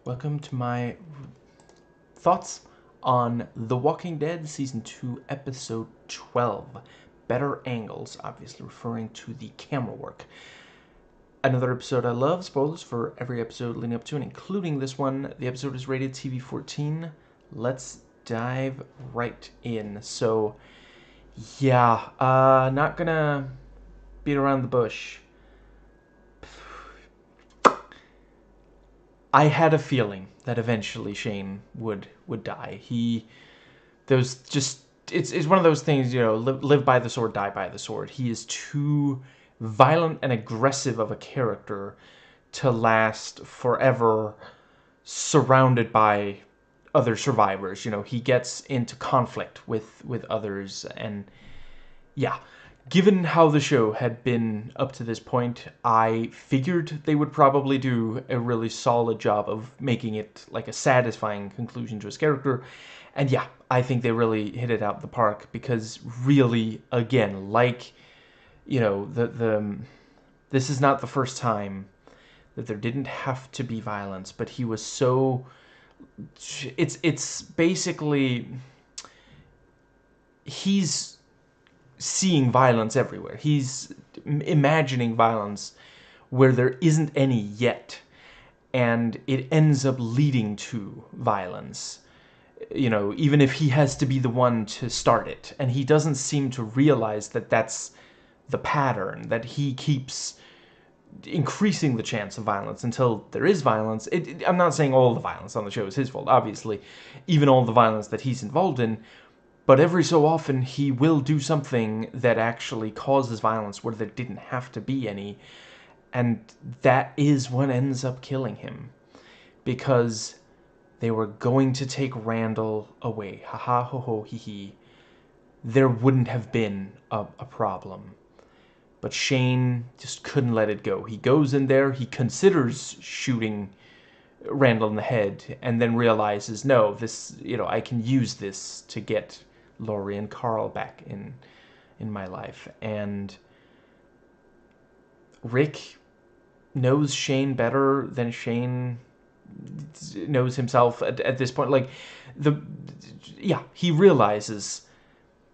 Welcome to my thoughts on The Walking Dead Season 2, Episode 12. Better Angles, obviously referring to the camera work. Another episode I love. Spoilers for every episode leading up to and including this one. The episode is rated TV-14. Let's dive right in. So, yeah, not gonna beat around the bush. I had a feeling that eventually Shane would die. It's one of those things, live by the sword, die by the sword. He is too violent and aggressive of a character to last forever surrounded by other survivors. He gets into conflict with others, and yeah. Given how the show had been up to this point, I figured they would probably do a really solid job of making it like a satisfying conclusion to his character. And yeah, I think they really hit it out of the park because really, again, this is not the first time that there didn't have to be violence, but he was so it's basically he's seeing violence everywhere. He's imagining violence where there isn't any yet, and it ends up leading to violence. Even if he has to be the one to start it, and he doesn't seem to realize that that's the pattern, that he keeps increasing the chance of violence until there is violence. I'm not saying all the violence on the show is his fault, obviously, even all the violence that he's involved in, but every so often, he will do something that actually causes violence where there didn't have to be any. And that is what ends up killing him. Because they were going to take Randall away. Ha ha ho ho hee hee. There wouldn't have been a problem. But Shane just couldn't let it go. He goes in there, he considers shooting Randall in the head, and then realizes, no, I can use this to get Lori and Carl back in my life. And Rick knows Shane better than Shane knows himself at this point. He realizes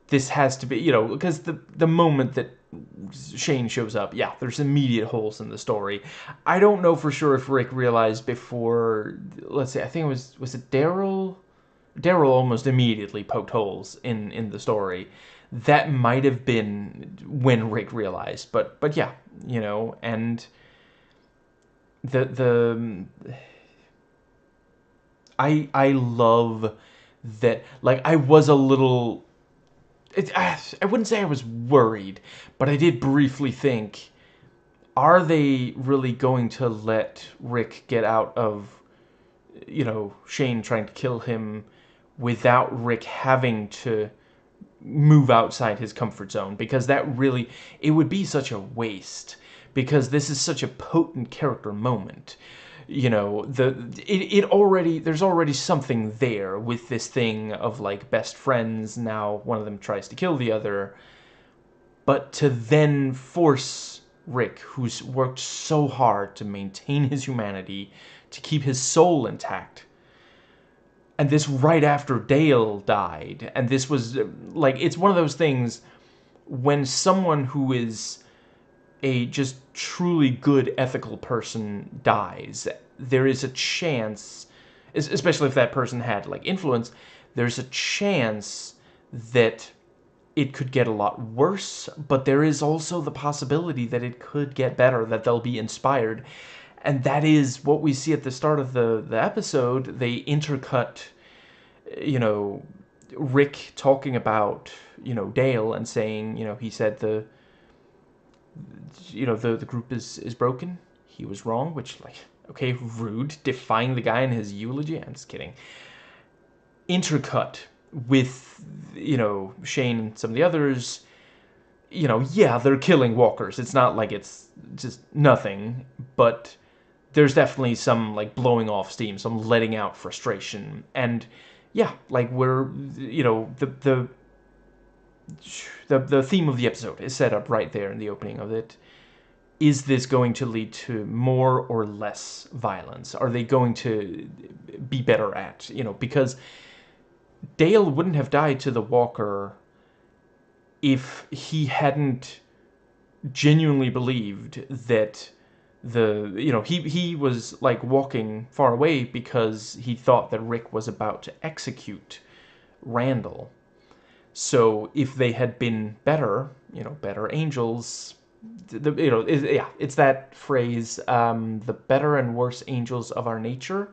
this has to be, because the moment that Shane shows up, yeah, there's immediate holes in the story. I don't know for sure if Rick realized before, let's say, I think was it Daryl? Daryl almost immediately poked holes in the story. That might have been when Rick realized, but yeah, and the I love that. Like, I was a little. I wouldn't say I was worried, but I did briefly think, are they really going to let Rick get out of, Shane trying to kill him without Rick having to move outside his comfort zone? Because it would be such a waste, because this is such a potent character moment. There's already something there with this thing of like best friends. Now one of them tries to kill the other, but to then force Rick, who's worked so hard to maintain his humanity, to keep his soul intact, and this right after Dale died, and this was it's one of those things when someone who is a just truly good ethical person dies, there is a chance, especially if that person had influence, there's a chance that it could get a lot worse, but there is also the possibility that it could get better, that they'll be inspired. And that is what we see at the start of the episode. They intercut, Rick talking about, Dale, and saying, he said the group is broken. He was wrong, which, okay, rude, defying the guy in his eulogy. I'm just kidding. Intercut with, Shane and some of the others, yeah, they're killing walkers. It's not like it's just nothing, but there's definitely some, blowing off steam, some letting out frustration. And, yeah, we're, the theme of the episode is set up right there in the opening of it. is this going to lead to more or less violence? Are they going to be better at, because Dale wouldn't have died to the walker if he hadn't genuinely believed that he was like walking far away because he thought that Rick was about to execute Randall. So if they had been better, better angels, it's that phrase, the better and worse angels of our nature.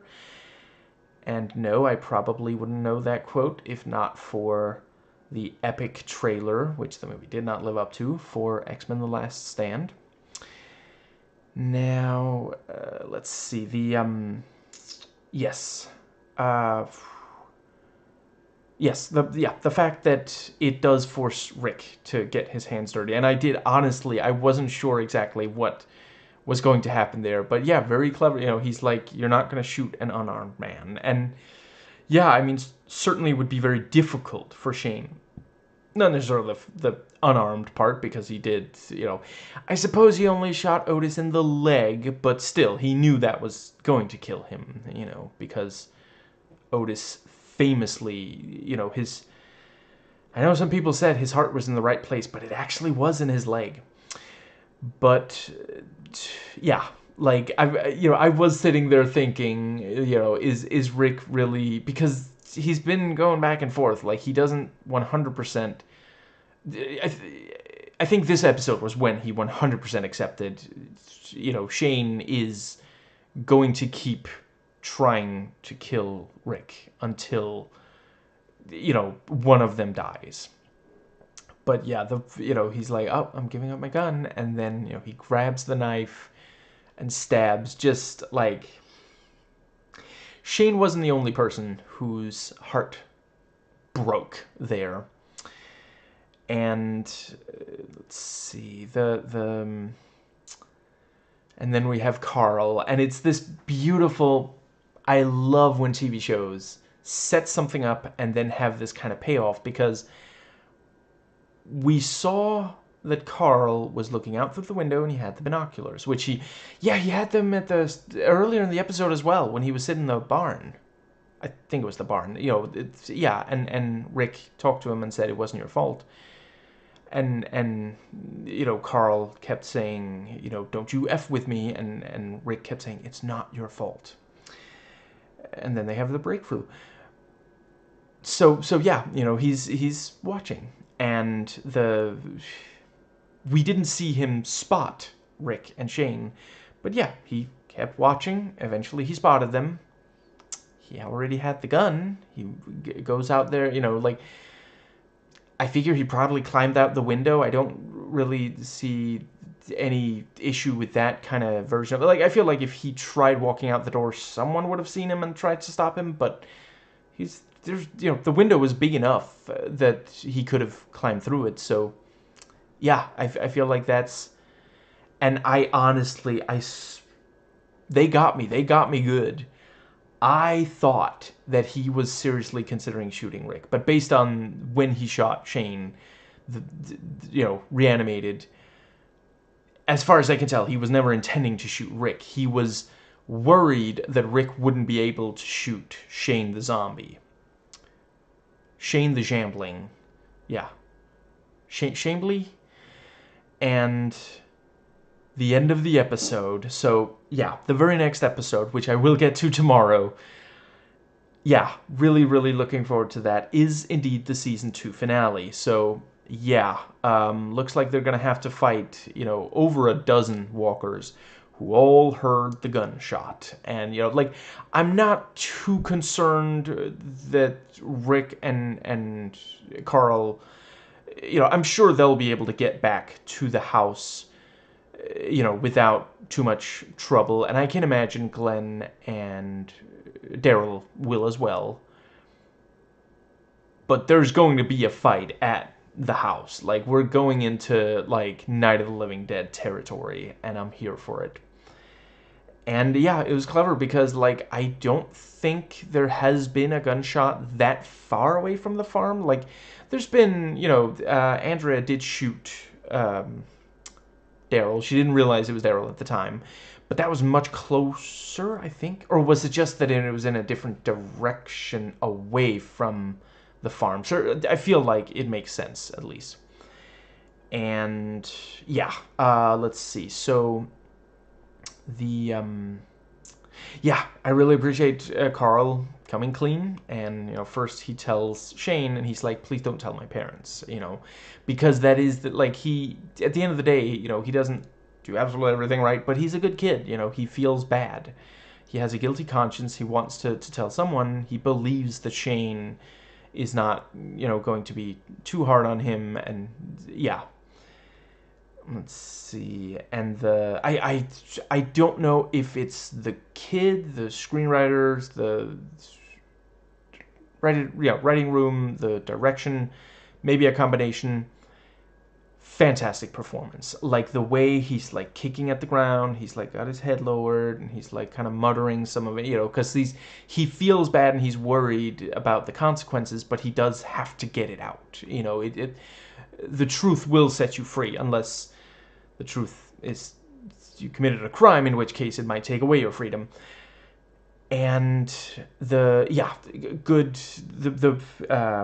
And no, I probably wouldn't know that quote if not for the epic trailer, which the movie did not live up to, for X-Men: The Last Stand. Now, let's see, yes. The fact that it does force Rick to get his hands dirty. And I wasn't sure exactly what was going to happen there. But yeah, very clever. He's like, you're not going to shoot an unarmed man. And yeah, I mean, certainly would be very difficult for Shane. Not necessarily the unarmed part, because he did, I suppose he only shot Otis in the leg, but still, he knew that was going to kill him, because Otis famously, I know some people said his heart was in the right place, but it actually was in his leg. But, yeah, like, I was sitting there thinking, is Rick really, because he's been going back and forth, like, he doesn't 100%, I think this episode was when he 100% accepted, Shane is going to keep trying to kill Rick until, one of them dies. But yeah, he's like, oh, I'm giving up my gun. And then, he grabs the knife and stabs, just like, Shane wasn't the only person whose heart broke there. And let's see, and then we have Carl, and it's this beautiful, I love when TV shows set something up and then have this kind of payoff, because we saw that Carl was looking out through the window and he had the binoculars, which he had them earlier in the episode as well, when he was sitting in the barn. I think it was the barn, and Rick talked to him and said it wasn't your fault. And Carl kept saying, don't you F with me, and Rick kept saying, it's not your fault. And then they have the breakthrough. So yeah, he's watching, and we didn't see him spot Rick and Shane, but yeah, he kept watching. Eventually he spotted them. He already had the gun. He goes out there, like, I figure he probably climbed out the window. I don't really see any issue with that kind of version of it. Like, I feel like if he tried walking out the door, someone would have seen him and tried to stop him, but the window was big enough that he could have climbed through it. So yeah, I feel like that's, and I honestly, they got me good. I thought that he was seriously considering shooting Rick, but based on when he shot Shane, reanimated, as far as I can tell, he was never intending to shoot Rick. He was worried that Rick wouldn't be able to shoot Shane the zombie. Shane the Shambling. Yeah. Shambly? And the end of the episode. So, yeah, the very next episode, which I will get to tomorrow. Yeah, really, really looking forward to that, is indeed the Season 2 finale. So, yeah, looks like they're going to have to fight, over a dozen walkers who all heard the gunshot. And, I'm not too concerned that Rick and Carl, I'm sure they'll be able to get back to the house, without too much trouble. And I can imagine Glenn and Daryl will as well. But there's going to be a fight at the house. Like, we're going into, like, Night of the Living Dead territory, and I'm here for it. And yeah, it was clever because, like, I don't think there has been a gunshot that far away from the farm. Like, there's been, Andrea did shoot Daryl. She didn't realize it was Daryl at the time, but that was much closer, I think. Or was it just that it was in a different direction away from the farm? Sure, I feel like it makes sense, at least. And yeah, let's see. So the yeah, I really appreciate Carl coming clean. And first he tells Shane, and he's like, "Please don't tell my parents," because that is that, like, he, at the end of the day, he doesn't do absolutely everything right, but he's a good kid. He feels bad. He has a guilty conscience. He wants to tell someone. He believes that Shane is not, going to be too hard on him, and yeah. Let's see, and I don't know if it's the kid, the screenwriters, the writing room, the direction, maybe a combination. Fantastic performance. Like the way he's like kicking at the ground, he's like got his head lowered, and he's like kind of muttering some of it, because he feels bad and he's worried about the consequences, but he does have to get it out. The truth will set you free, unless the truth is you committed a crime, in which case it might take away your freedom. And the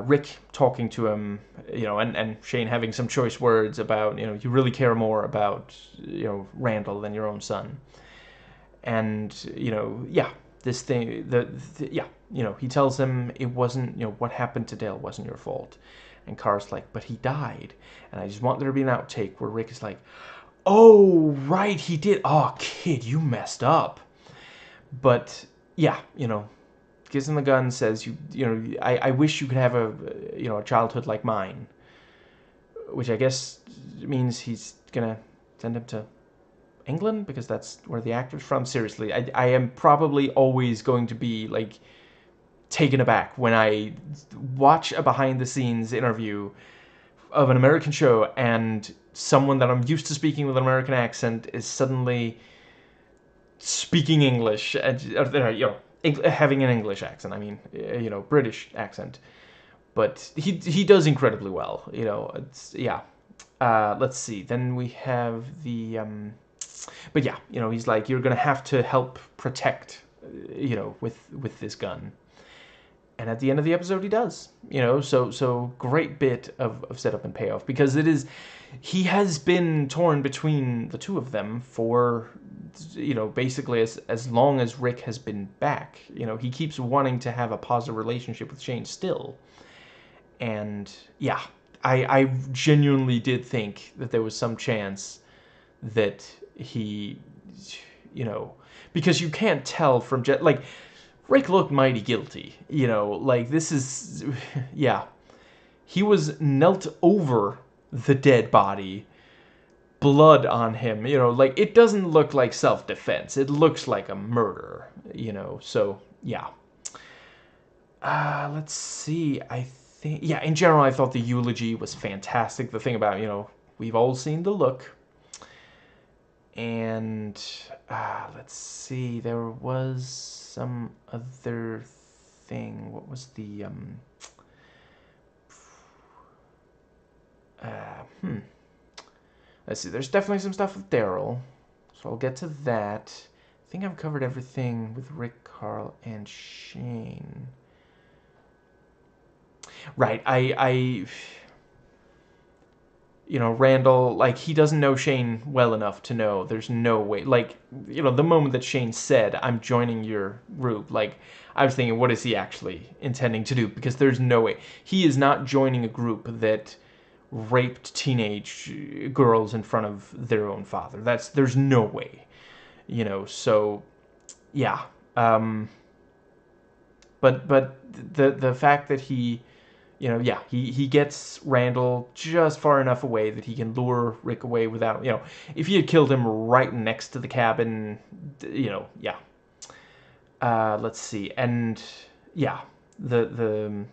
Rick talking to him, and Shane having some choice words about, you really care more about, Randall than your own son. And, this thing, he tells him it wasn't, what happened to Dale wasn't your fault. And Carr's like, but he died. And I just want there to be an outtake where Rick is like, oh, right, he did. Oh, kid, you messed up. But yeah, gives him the gun, says, I wish you could have a childhood like mine, which I guess means he's gonna send him to England, because that's where the actor's from. Seriously, I am probably always going to be like taken aback when I watch a behind the scenes interview of an American show and someone that I'm used to speaking with an American accent is suddenly speaking English, having an English accent. I mean, British accent. But he does incredibly well. It's, yeah. Let's see. Then we have the. But yeah, he's like, you're gonna have to help protect, with this gun. And at the end of the episode, he does. So great bit of setup and payoff, because he has been torn between the two of them for, basically as long as Rick has been back. He keeps wanting to have a positive relationship with Shane still. And yeah, I genuinely did think that there was some chance that he, because you can't tell from like, Rick looked mighty guilty, like this is, yeah. He was knelt over the dead body, blood on him, like it doesn't look like self-defense. It looks like a murder, so yeah. Let's see, I think, yeah, in general, I thought the eulogy was fantastic. The thing about, we've all seen the look. And let's see, there was some other thing. What was the let's see, there's definitely some stuff with Daryl, so I'll get to that. I think I've covered everything with Rick, Carl, and Shane. Right, I Randall, like, he doesn't know Shane well enough to know there's no way. Like, the moment that Shane said, I'm joining your group, like, I was thinking, what is he actually intending to do? Because there's no way. He is not joining a group that raped teenage girls in front of their own father. There's no way. So, yeah. But the fact that he... he gets Randall just far enough away that he can lure Rick away without, if he had killed him right next to the cabin, yeah. Let's see, and yeah, the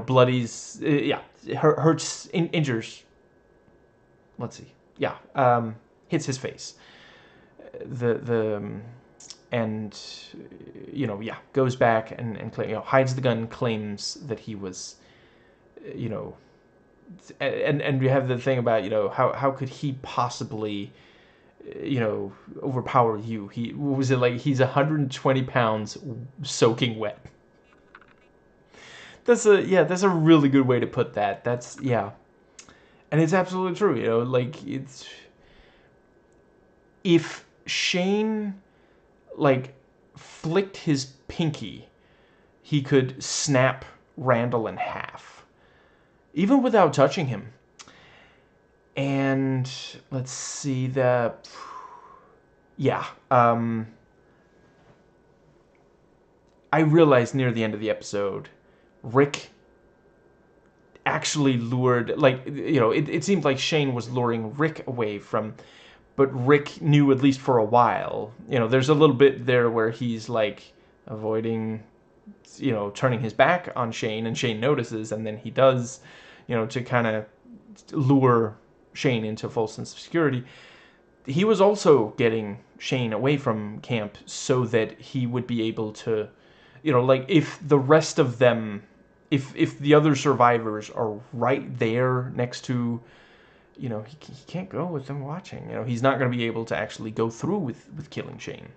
bloodies, yeah, hurts, injures. Let's see, yeah, hits his face. And yeah, goes back and hides the gun, claims that he was, and you have the thing about, how could he possibly, overpower you? He was it like he's 120 pounds soaking wet. That's a really good way to put that. That's yeah. And it's absolutely true, like it's if Shane like flicked his pinky, he could snap Randall in half, even without touching him. And let's see the yeah, I realized near the end of the episode, Rick actually lured, like, it seemed like Shane was luring Rick away from, but Rick knew, at least for a while. There's a little bit there where he's like avoiding, turning his back on Shane, and Shane notices, and then he does, to kind of lure Shane into a false sense of security. He was also getting Shane away from camp so that he would be able to, like, if the rest of them, if the other survivors are right there next to, he can't go with them watching. He's not going to be able to actually go through with killing Shane,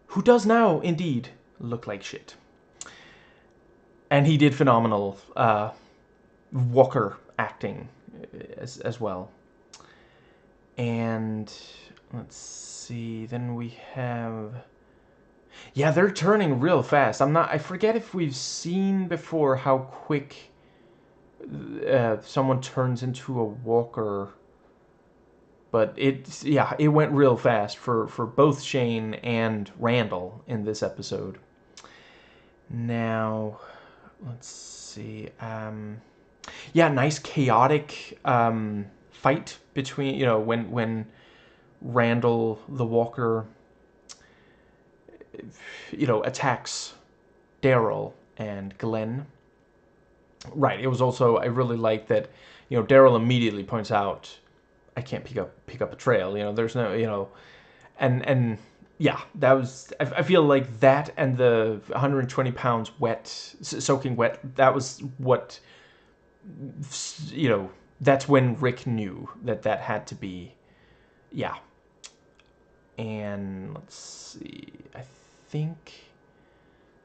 who does now indeed look like shit. And he did phenomenal Walker acting as well. And let's see, then we have, yeah, they're turning real fast. I forget if we've seen before how quick someone turns into a walker, but it went real fast for both Shane and Randall in this episode. Now, let's see, nice chaotic fight between, when Randall the Walker, attacks Daryl and Glenn. Right. It was also, I really like that, Daryl immediately points out, I can't pick up a trail. There's no, and yeah, that was, I feel like that and the 120 pounds wet, soaking wet, that was what, that's when Rick knew that had to be, yeah. And let's see, I think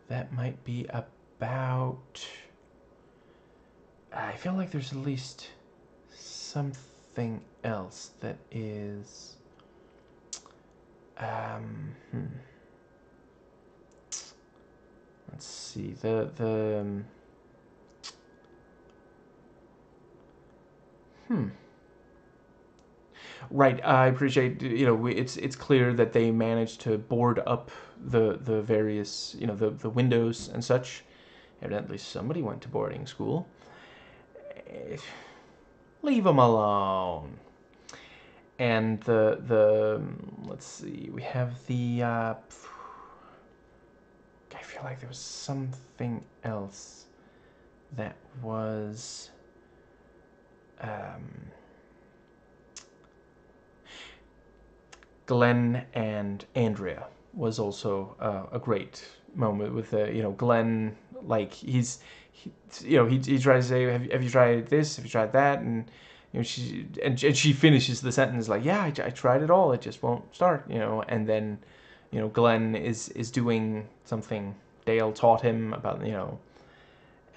that might be about, I feel like there's at least something else that is, let's see, right, I appreciate, it's clear that they managed to board up the various, the windows and such. Evidently somebody went to boarding school. Leave them alone. And the let's see, we have the, I feel like there was something else that was, Glenn and Andrea was also a great moment with Glenn, like he tries to say, have you tried this, have you tried that, and she finishes the sentence like, yeah, I tried it all, it just won't start, and then Glenn is doing something Dale taught him about,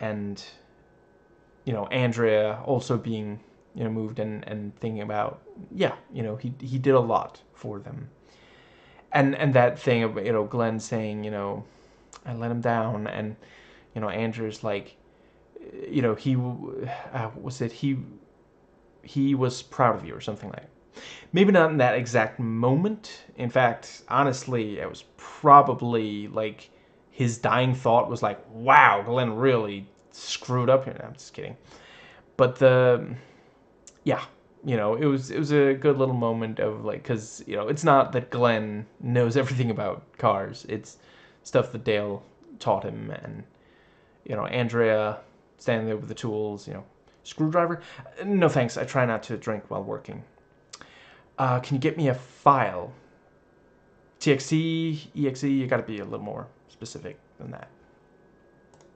and Andrea also being moved and thinking about, yeah, he did a lot for them, and that thing of Glenn saying, I let him down, and Andrew's like, he was it he was proud of you or something like that. Maybe not in that exact moment. In fact, honestly, it was probably like his dying thought was like, wow, Glenn really screwed up here. I'm just kidding. But yeah, it was a good little moment of like, because it's not that Glenn knows everything about cars. It's stuff that Dale taught him, and Andrea standing there with the tools. Screwdriver? No thanks. I try not to drink while working. Can you get me a file? TXT, EXE. You got to be a little more specific than that.